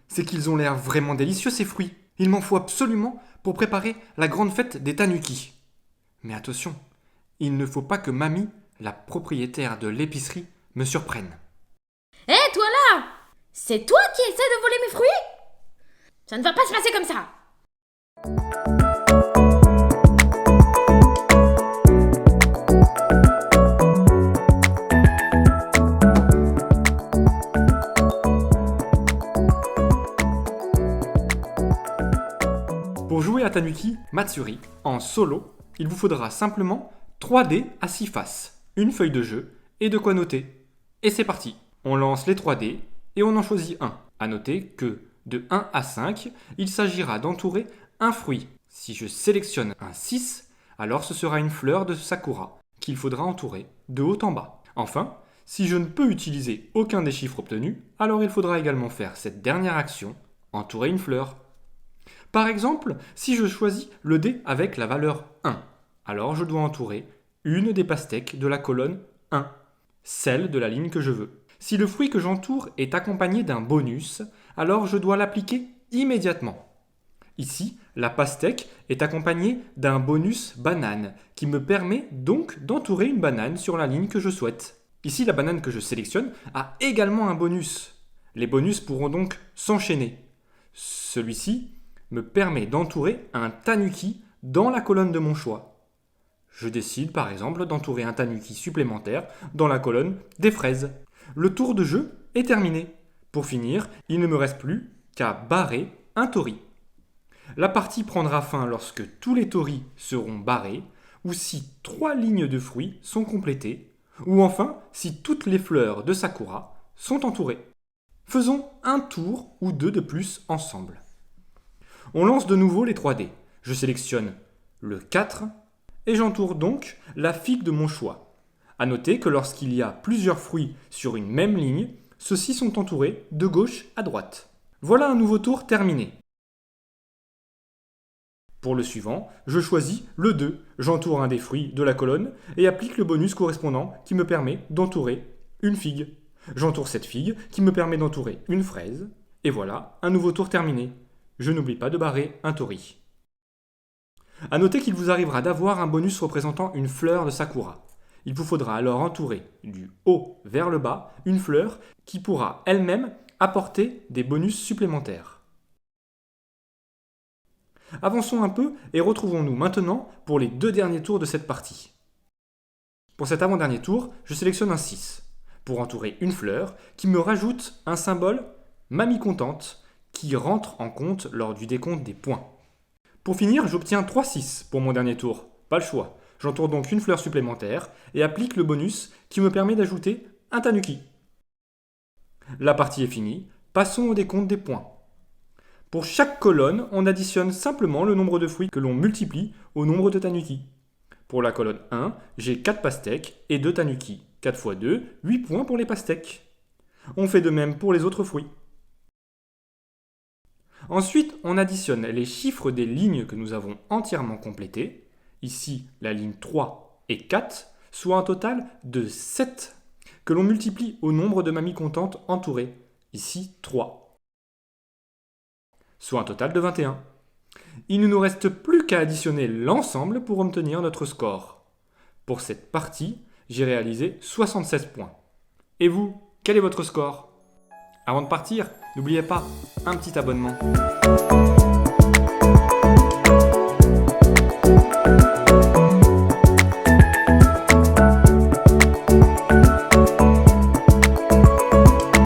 C'est qu'ils ont l'air vraiment délicieux ces fruits. Il m'en faut absolument pour préparer la grande fête des tanuki. Mais attention, il ne faut pas que mamie, la propriétaire de l'épicerie, me surprenne. Hé, toi là! C'est toi qui essaies de voler mes fruits? Ça ne va pas se passer comme ça! Pour jouer à Tanuki Matsuri en solo, il vous faudra simplement 3 dés à 6 faces, une feuille de jeu et de quoi noter. Et c'est parti. On lance les 3 dés et on en choisit un. À noter que de 1 à 5, il s'agira d'entourer un fruit. Si je sélectionne un 6, alors ce sera une fleur de sakura qu'il faudra entourer de haut en bas. Enfin, si je ne peux utiliser aucun des chiffres obtenus, alors il faudra également faire cette dernière action, entourer une fleur. Par exemple, si je choisis le dé avec la valeur 1, alors je dois entourer une des pastèques de la colonne 1, celle de la ligne que je veux. Si le fruit que j'entoure est accompagné d'un bonus, alors je dois l'appliquer immédiatement. Ici, la pastèque est accompagnée d'un bonus banane, qui me permet donc d'entourer une banane sur la ligne que je souhaite. Ici, la banane que je sélectionne a également un bonus. Les bonus pourront donc s'enchaîner. Celui-ci me permet d'entourer un tanuki dans la colonne de mon choix. Je décide par exemple d'entourer un tanuki supplémentaire dans la colonne des fraises. Le tour de jeu est terminé. Pour finir, il ne me reste plus qu'à barrer un tori. La partie prendra fin lorsque tous les toris seront barrés, ou si 3 lignes de fruits sont complétées, ou enfin si toutes les fleurs de sakura sont entourées. Faisons un tour ou 2 de plus ensemble. On lance de nouveau les 3 dés. Je sélectionne le 4 et j'entoure donc la figue de mon choix. A noter que lorsqu'il y a plusieurs fruits sur une même ligne, ceux-ci sont entourés de gauche à droite. Voilà un nouveau tour terminé. Pour le suivant, je choisis le 2, j'entoure un des fruits de la colonne et applique le bonus correspondant qui me permet d'entourer une figue. J'entoure cette figue qui me permet d'entourer une fraise, et voilà, un nouveau tour terminé. Je n'oublie pas de barrer un tori. A noter qu'il vous arrivera d'avoir un bonus représentant une fleur de sakura. Il vous faudra alors entourer du haut vers le bas une fleur qui pourra elle-même apporter des bonus supplémentaires. Avançons un peu et retrouvons-nous maintenant pour les 2 derniers tours de cette partie. Pour cet avant-dernier tour, je sélectionne un 6 pour entourer une fleur qui me rajoute un symbole mamie contente qui rentre en compte lors du décompte des points. Pour finir, j'obtiens 3-6 pour mon dernier tour. Pas le choix. J'entoure donc une fleur supplémentaire et applique le bonus qui me permet d'ajouter un tanuki. La partie est finie. Passons au décompte des points. Pour chaque colonne, on additionne simplement le nombre de fruits que l'on multiplie au nombre de tanuki. Pour la colonne 1, j'ai 4 pastèques et 2 tanuki. 4 x 2, 8 points pour les pastèques. On fait de même pour les autres fruits. Ensuite, on additionne les chiffres des lignes que nous avons entièrement complétées, ici la ligne 3 et 4, soit un total de 7, que l'on multiplie au nombre de mamies comptantes entourées, ici 3, soit un total de 21. Il ne nous reste plus qu'à additionner l'ensemble pour obtenir notre score. Pour cette partie, j'ai réalisé 76 points. Et vous, quel est votre score ? Avant de partir, n'oubliez pas un petit abonnement.